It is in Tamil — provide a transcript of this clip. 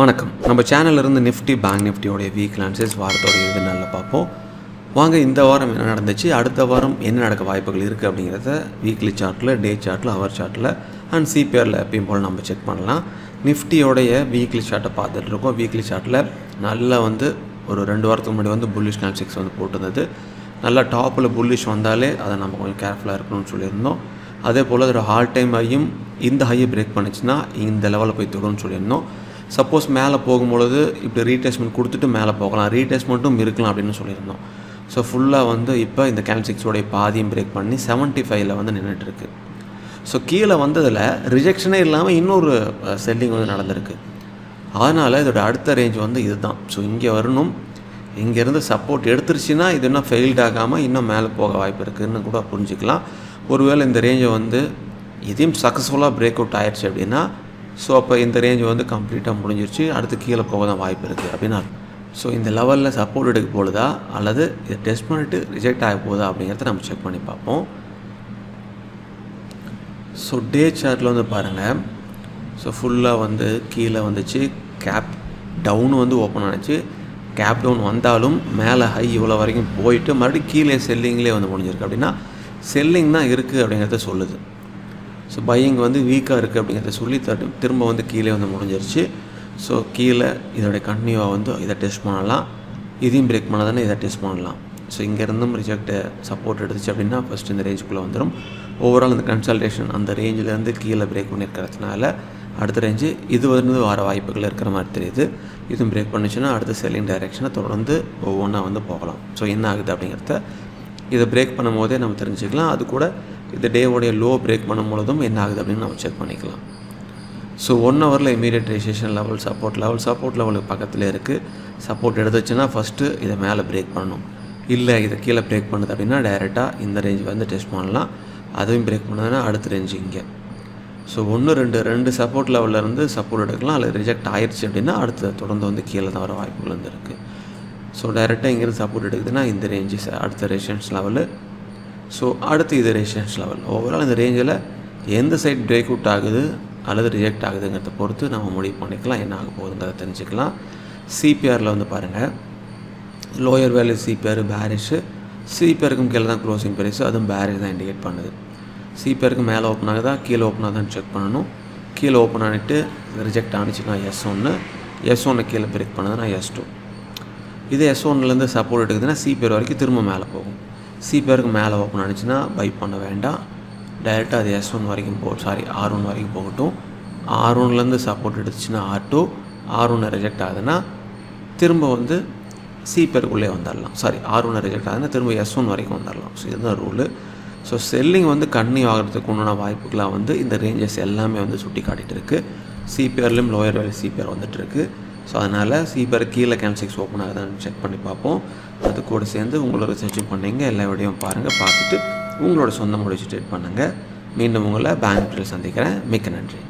வணக்கம். நம்ம சேனல்ல இருந்து நிஃப்டி பேங்க் நிஃப்டியோட வீக் அனாலிசிஸ் வாரத்தோட இது நல்லா பார்ப்போம். வாங்க இந்த வாரம் என்ன நடந்துச்சு, அடுத்த வாரம் என்ன நடக்க வாய்ப்புகள் இருக்குது அப்படிங்கிறத வீக்லி சார்ட்டில், டே சார்ட்டில், ஹவர் சார்ட்டில் அண்ட் சிபிஆரில் எப்பயும் போல் நம்ம செக் பண்ணலாம். நிஃப்டியோடைய வீக்லி சார்ட்டை பார்த்துட்டு இருக்கோம். வீக்லி சார்ட்டில் நல்லா ஒரு 2 வாரத்துக்கு முன்னாடி புல்லிஷ் கேண்டில்ஸ் போட்டிருந்தது. நல்லா டாப்பில் புல்லிஷ் வந்தாலே அதை நம்ம கொஞ்சம் கேர்ஃபுல்லாக இருக்கணும்னு சொல்லியிருந்தோம். அதே போல் அதோட ஆல் டைம் ஹையும் இந்த ஹையை பிரேக் பண்ணிச்சுன்னா இந்த லெவலில் போய் தொடும்னு சொல்லியிருந்தோம். சப்போஸ் மேலே போகும்பொழுது இப்படி ரீடெஸ்ட்மெண்ட் கொடுத்துட்டு மேலே போகலாம், ரீடெஸ்ட்மெண்ட்டும் இருக்கலாம் அப்படின்னு சொல்லியிருந்தோம். ஸோ ஃபுல்லாக இப்போ இந்த கேண்டில்ஸோடைய பாதியும் பிரேக் பண்ணி 75ல் நின்றுட்டுருக்கு. ஸோ கீழே வந்ததில் ரிஜெக்ஷனே இல்லாமல் இன்னொரு செல்லிங் நடந்திருக்கு. அதனால் இதோட அடுத்த ரேஞ்ச் இதுதான். ஸோ இங்கே வரணும், இங்கேருந்து சப்போர்ட் எடுத்துருச்சுன்னா இது இன்னும் ஃபெயில்ட் ஆகாமல் இன்னும் மேலே போக வாய்ப்பு இருக்குதுன்னு கூட புரிஞ்சுக்கலாம். ஒருவேளை இந்த ரேஞ்சை இதையும் சக்ஸஸ்ஃபுல்லாக பிரேக் அவுட் ஆயிடுச்சு அப்படின்னா ஸோ அப்போ இந்த ரேஞ்ச் கம்ப்ளீட்டாக முடிஞ்சிருச்சு, அடுத்து கீழே போக தான் வாய்ப்பு இருக்குது அப்படின்னா. ஸோ இந்த லெவலில் சப்போர்ட் எடுக்க போகுதா அல்லது இதை டெஸ்ட் பண்ணிட்டு ரிஜெக்ட் ஆக போகுதா அப்படிங்கிறத நம்ம செக் பண்ணி பார்ப்போம். ஸோ டே சார்ட்டில் பாருங்கள். ஸோ ஃபுல்லாக கீழே வந்துச்சு, கேப் டவுன் ஓப்பன் ஆனிச்சு. கேப் டவுன் வந்தாலும் மேலே ஹை இவ்வளோ வரைக்கும் போயிட்டு மறுபடியும் கீழே செல்லிங்லேயே முடிஞ்சிருக்கு. அப்படின்னா செல்லிங் தான் இருக்குது அப்படிங்கிறத சொல்லுது. ஸோ பையிங் வீக்காக இருக்குது அப்படிங்கிறத சொல்லி திரும்ப கீழே முடிஞ்சிருச்சு. ஸோ கீழே இதோடைய கண்டினியூவாக இதை டெஸ்ட் பண்ணலாம், இதையும் பிரேக் பண்ணாதானே இதை டெஸ்ட் பண்ணலாம். ஸோ இங்கேருந்தும் ரிஜெக்ட் சப்போர்ட் எடுத்துச்சு அப்படின்னா ஃபஸ்ட்டு இந்த ரேஞ்சுக்குள்ளே வந்துடும். ஓவரால் இந்த கன்சல்டேஷன் அந்த ரேஞ்சிலேருந்து கீழே பிரேக் பண்ணியிருக்கிறதுனால அடுத்த ரேஞ்சு இது வர வாய்ப்புகள் இருக்கிற மாதிரி தெரியுது. இதுவும் பிரேக் பண்ணிச்சுன்னா அடுத்த செல்லிங் டைரெக்ஷனை தொடர்ந்து ஒவ்வொன்றா போகலாம். ஸோ என்ன ஆகுது அப்படிங்கிறத இதை பிரேக் பண்ணும் போதே நம்ம தெரிஞ்சுக்கலாம். அது கூட இந்த டேவோடைய லோ பிரேக் பண்ணும் பொழுதும் என்ன ஆகுது அப்படின்னு நம்ம செக் பண்ணிக்கலாம். ஸோ 1 ஹவரில் இமீடியட் ரெஜிஸ்ட்ரேஷன் லெவல், சப்போர்ட் லெவலுக்கு பக்கத்தில் இருக்குது. சப்போர்ட் எடுத்துச்சுன்னா ஃபஸ்ட்டு இதை மேலே பிரேக் பண்ணணும். இல்லை இதை கீழே பிரேக் பண்ணுது அப்படின்னா டைரெக்டாக இந்த ரேஞ்ச் டெஸ்ட் பண்ணலாம். அதுவும் பிரேக் பண்ணதுன்னா அடுத்த ரேஞ்சு இங்கே. ஸோ 2 சப்போர்ட் லெவலில் சப்போர்ட் எடுக்கலாம். அதில் ரிஜெக்ட் ஆயிடுச்சு அப்படின்னா அடுத்து தொடர்ந்து கீழே தான் வர வாய்ப்புகள் இருக்குது. ஸோ டைரெக்டாக இங்கேருந்து சப்போர்ட் எடுக்குதுன்னா இந்த ரேஞ்சு அடுத்த ரெசிஸ்டன்ஸ் லெவலு. ஸோ அடுத்து இது ரெசிஸ்டன்ஸ் லெவல். ஓவரால் இந்த ரேஞ்சில் எந்த சைட் பிரேக் அவுட் ஆகுது அல்லது ரிஜெக்ட் ஆகுதுங்கிறத பொறுத்து நம்ம முடிவு பண்ணிக்கலாம், என்ன ஆக போகுதுங்கிறத தெரிஞ்சுக்கலாம். சிபிஆரில் பாருங்கள், லோயர் வேல்யூ சிபிஆர் பேரிஷு, சிபிஆருக்கும் கீழே தான் க்ளோசிங் ப்ரைஸு, அதுவும் பேரிஷ் தான் இண்டிகேட் பண்ணுது. சிபிஆருக்கு மேலே ஓப்பன் ஆகுதா கீழே ஓப்பன் ஆகுதான்னு செக் பண்ணணும். கீழே ஓப்பன் ஆகிட்டு ரிஜெக்ட் ஆனிச்சுன்னா S1, S1 கீழே பிரேக் பண்ணுதுன்னா S2. இது S1லேருந்து சப்போர்ட் எடுக்குதுன்னா சிபிஆர் வரைக்கும் திரும்ப மேலே போகும். சிபிஆருக்கு மேலே ஓப்பன் ஆனிச்சுன்னா பை பண்ண வேண்டாம், டைரெக்டாக அது S1 வரைக்கும் R1 வரைக்கும் போகட்டும். R1லேருந்து சப்போர்ட் எடுத்துச்சுன்னா R2, R1 ரிஜெக்ட் ஆகுதுன்னா திரும்ப சிபிஆருக்குள்ளே வந்துடலாம். R1 ரிஜெக்ட் ஆகுதுன்னா திரும்ப S1 வரைக்கும் வந்துடலாம். ஸோ இதுதான் ரூலு. ஸோ செல்லிங் கன்னியூ ஆகிறதுக்கு உண்டான வாய்ப்புகளாக இந்த ரேஞ்சஸ் எல்லாமே சுட்டி காட்டிகிட்டு இருக்குது. சிபிஆர்லேயும் லோயர் வேல்யூ சிபிஆர் வந்துட்டுருக்கு. ஸோ அதனால் சிபிஆர் கீழே கேண்டில்ஸ் ஓப்பன் ஆகுதான்னு செக் பண்ணி பார்ப்போம். அது கூட சேர்ந்து உங்களோட ரிசர்ச்சும் பண்ணிங்க, எல்லா வீடியோவும் பாருங்கள், பார்த்துட்டு உங்களோட சொந்த முடிச்சு ட்ரேட் பண்ணுங்கள். மீண்டும் உங்களை பேங்க் நிஃப்டியில் சந்திக்கிறேன். மிக்க நன்றி.